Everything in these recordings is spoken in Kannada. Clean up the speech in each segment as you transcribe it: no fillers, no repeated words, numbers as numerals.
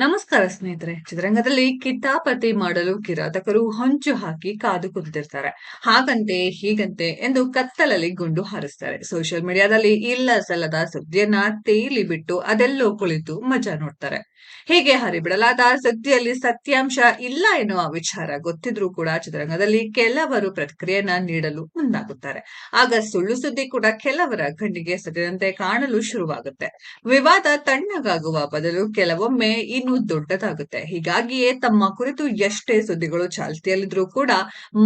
ನಮಸ್ಕಾರ ಸ್ನೇಹಿತರೆ. ಚಿತ್ರರಂಗದಲ್ಲಿ ಕಿತಾಪತಿ ಮಾಡಲು ಕಿರಾತಕರು ಹೊಂಚು ಹಾಕಿ ಕಾದು ಕುಳಿತಿರ್ತಾರೆ. ಹಾಗಂತೆ ಹೀಗಂತೆ ಎಂದು ಕತ್ತಲಲ್ಲಿ ಗುಂಡು ಹಾರಿಸ್ತಾರೆ. ಸೋಷಿಯಲ್ ಮೀಡಿಯಾದಲ್ಲಿ ಇಲ್ಲ ಸಲ್ಲದ ಸುದ್ದಿಯನ್ನ ತೇಲಿ ಬಿಟ್ಟು ಅದೆಲ್ಲೋ ಕುಳಿತು ಮಜಾ ನೋಡ್ತಾರೆ. ಹೀಗೆ ಹರಿಬಿಡಲಾದ ಸುದ್ದಿಯಲ್ಲಿ ಸತ್ಯಾಂಶ ಇಲ್ಲ ಎನ್ನುವ ವಿಚಾರ ಗೊತ್ತಿದ್ರೂ ಕೂಡ ಚಿತ್ರರಂಗದಲ್ಲಿ ಕೆಲವರು ಪ್ರತಿಕ್ರಿಯೆಯನ್ನ ನೀಡಲು ಮುಂದಾಗುತ್ತಾರೆ. ಆಗ ಸುಳ್ಳು ಸುದ್ದಿ ಕೂಡ ಕೆಲವರ ಕಣ್ಣಿಗೆ ಸತ್ತಿದಂತೆ ಕಾಣಲು ಶುರುವಾಗುತ್ತೆ. ವಿವಾದ ತಣ್ಣಗಾಗುವ ಬದಲು ಕೆಲವೊಮ್ಮೆ ಇನ್ನೂ ದೊಡ್ಡದಾಗುತ್ತೆ. ಹೀಗಾಗಿಯೇ ತಮ್ಮ ಕುರಿತು ಎಷ್ಟೇ ಸುದ್ದಿಗಳು ಚಾಲ್ತಿಯಲ್ಲಿದ್ರೂ ಕೂಡ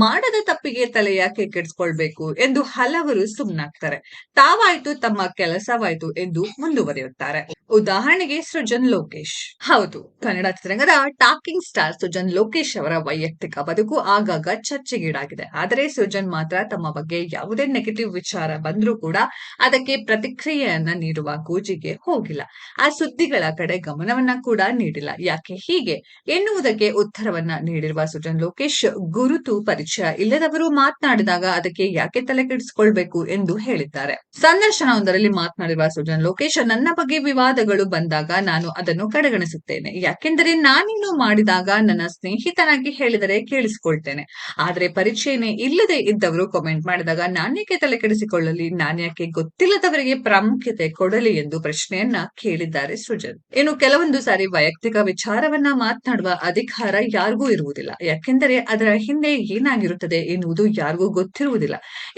ಮಾಡದ ತಪ್ಪಿಗೆ ತಲೆ ಯಾಕೆ ಕೆಡಿಸ್ಕೊಳ್ಬೇಕು ಎಂದು ಹಲವರು ಸುಮ್ನಾಗ್ತಾರೆ. ತಾವಾಯ್ತು ತಮ್ಮ ಕೆಲಸವಾಯ್ತು ಎಂದು ಮುಂದುವರಿಯುತ್ತಾರೆ. ಉದಾಹರಣೆಗೆ ಸೃಜನ್ ಲೋಕೇಶ್. ಹೌದು, ಕನ್ನಡ ಚಿತ್ರರಂಗದ ಟಾಕಿಂಗ್ ಸ್ಟಾರ್ ಸೃಜನ್ ಲೋಕೇಶ್ ಅವರ ವೈಯಕ್ತಿಕ ಬದುಕು ಆಗಾಗ ಚರ್ಚೆಗೀಡಾಗಿದೆ. ಆದರೆ ಸೃಜನ್ ಮಾತ್ರ ತಮ್ಮ ಬಗ್ಗೆ ಯಾವುದೇ ನೆಗೆಟಿವ್ ವಿಚಾರ ಬಂದ್ರೂ ಕೂಡ ಅದಕ್ಕೆ ಪ್ರತಿಕ್ರಿಯೆಯನ್ನ ನೀಡುವ ಗೋಜಿಗೆ ಹೋಗಿಲ್ಲ. ಆ ಸುದ್ದಿಗಳ ಕಡೆ ಗಮನವನ್ನ ಕೂಡ ನೀಡಿಲ್ಲ. ಯಾಕೆ ಹೀಗೆ ಎನ್ನುವುದಕ್ಕೆ ಉತ್ತರವನ್ನ ನೀಡಿರುವ ಸೃಜನ್ ಲೋಕೇಶ್, ಗುರುತು ಪರಿಚಯ ಇಲ್ಲದವರು ಮಾತನಾಡಿದಾಗ ಅದಕ್ಕೆ ಯಾಕೆ ತಲೆ ಕೆಡಿಸಿಕೊಳ್ಬೇಕು ಎಂದು ಹೇಳಿದ್ದಾರೆ. ಸಂದರ್ಶನವೊಂದರಲ್ಲಿ ಮಾತನಾಡಿರುವ ಸೃಜನ್ ಲೋಕೇಶ್, ನನ್ನ ಬಗ್ಗೆ ವಿವಾದಗಳು ಬಂದಾಗ ನಾನು ಅದನ್ನು ಕಡೆಗಣಿಸುತ್ತೇನೆ. ಯಾಕೆಂದರೆ ನಾನೇನು ಮಾಡಿದಾಗ ನನ್ನ ಸ್ನೇಹಿತನಾಗಿ ಹೇಳಿದರೆ ಕೇಳಿಸಿಕೊಳ್ತೇನೆ. ಆದರೆ ಪರಿಚಯನೇ ಇಲ್ಲದೆ ಇದ್ದವರು ಕಾಮೆಂಟ್ ಮಾಡಿದಾಗ ನಾನೇಕೆ ತಲೆ ಕೆಡಿಸಿಕೊಳ್ಳಲಿ, ನಾನ್ಯಾಕೆ ಗೊತ್ತಿಲ್ಲದವರಿಗೆ ಪ್ರಾಮುಖ್ಯತೆ ಕೊಡಲಿ ಎಂದು ಪ್ರಶ್ನೆಯನ್ನ ಕೇಳಿದ್ದಾರೆ ಸೃಜನ್. ಇನ್ನು ಕೆಲವೊಂದು ಸಾರಿ ವೈಯಕ್ತಿಕ ವಿಚಾರವನ್ನ ಮಾತನಾಡುವ ಅಧಿಕಾರ ಯಾರಿಗೂ ಇರುವುದಿಲ್ಲ. ಯಾಕೆಂದರೆ ಅದರ ಹಿಂದೆ ಏನಾಗಿರುತ್ತದೆ ಎನ್ನುವುದು ಯಾರಿಗೂ ಗೊತ್ತಿರುವುದಿಲ್ಲ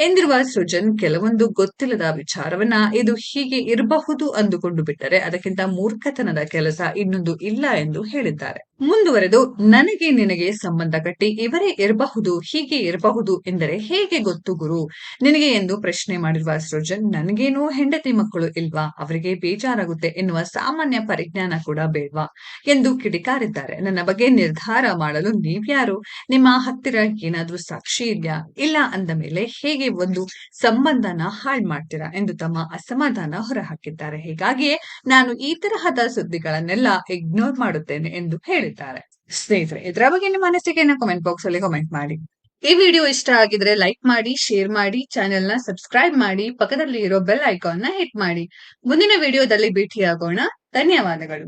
ಎಂದಿರುವ ಸೃಜನ್, ಕೆಲವೊಂದು ಗೊತ್ತಿಲ್ಲದ ವಿಚಾರವನ್ನ ಇದು ಹೀಗೆ ಇರಬಹುದು ಅಂದುಕೊಂಡು ಬಿಟ್ಟರೆ ಅದಕ್ಕಿಂತ ಮೂರ್ಖತನದ ಕೆಲಸ ಇನ್ನೊಂದು ಇಲ್ಲ ಎಂದು ಹೇಳಿದ್ದಾರೆ. ಮುಂದುವರೆದು, ನನಗೆ ನಿನಗೆ ಸಂಬಂಧ ಕಟ್ಟಿ ಇವರೇ ಇರಬಹುದು ಹೀಗೆ ಇರಬಹುದು ಎಂದರೆ ಹೇಗೆ ಗೊತ್ತು ಗುರು ನಿನಗೆ ಎಂದು ಪ್ರಶ್ನೆ ಮಾಡಿರುವ ಸೃಜನ್, ನನಗೇನು ಹೆಂಡತಿ ಮಕ್ಕಳು ಇಲ್ವಾ, ಅವರಿಗೆ ಬೇಜಾರಾಗುತ್ತೆ ಎನ್ನುವ ಸಾಮಾನ್ಯ ಪರಿಜ್ಞಾನ ಕೂಡ ಬೇಡ್ವಾ ಎಂದು ಕಿಡಿಕಾರಿದ್ದಾರೆ. ನನ್ನ ಬಗ್ಗೆ ನಿರ್ಧಾರ ಮಾಡಲು ನೀವ್ಯಾರು? ನಿಮ್ಮ ಹತ್ತಿರ ಏನಾದ್ರೂ ಸಾಕ್ಷಿ ಇದೆಯಾ? ಇಲ್ಲ ಅಂದ ಮೇಲೆ ಹೇಗೆ ಒಂದು ಸಂಬಂಧನ ಹಾಳು ಮಾಡ್ತೀರಾ ಎಂದು ತಮ್ಮ ಅಸಮಾಧಾನ ಹೊರಹಾಕಿದ್ದಾರೆ. ಹೀಗಾಗಿಯೇ ನಾನು ಈ ತರಹದ ಸುದ್ದಿಗಳನ್ನೆಲ್ಲ ಇಗ್ನೋರ್ ಮಾಡುತ್ತೇನೆ ಎಂದು ಹೇಳಿದ್ದಾರೆ. ಸ್ನೇಹಿತರೆ, ಇದರ ಬಗ್ಗೆ ನಿಮ್ಮ ಅನಿಸಿಕೆಯನ್ನು ಕಾಮೆಂಟ್ ಬಾಕ್ಸ್ ಅಲ್ಲಿ ಕಾಮೆಂಟ್ ಮಾಡಿ. ಈ ವಿಡಿಯೋ ಇಷ್ಟ ಆಗಿದ್ರೆ ಲೈಕ್ ಮಾಡಿ, ಶೇರ್ ಮಾಡಿ, ಚಾನೆಲ್ ನ ಸಬ್ಸ್ಕ್ರೈಬ್ ಮಾಡಿ, ಪಕ್ಕದಲ್ಲಿ ಇರೋ ಬೆಲ್ ಐಕಾನ್ ನ ಹಿಟ್ ಮಾಡಿ. ಮುಂದಿನ ವಿಡಿಯೋದಲ್ಲಿ ಭೇಟಿಯಾಗೋಣ. ಧನ್ಯವಾದಗಳು.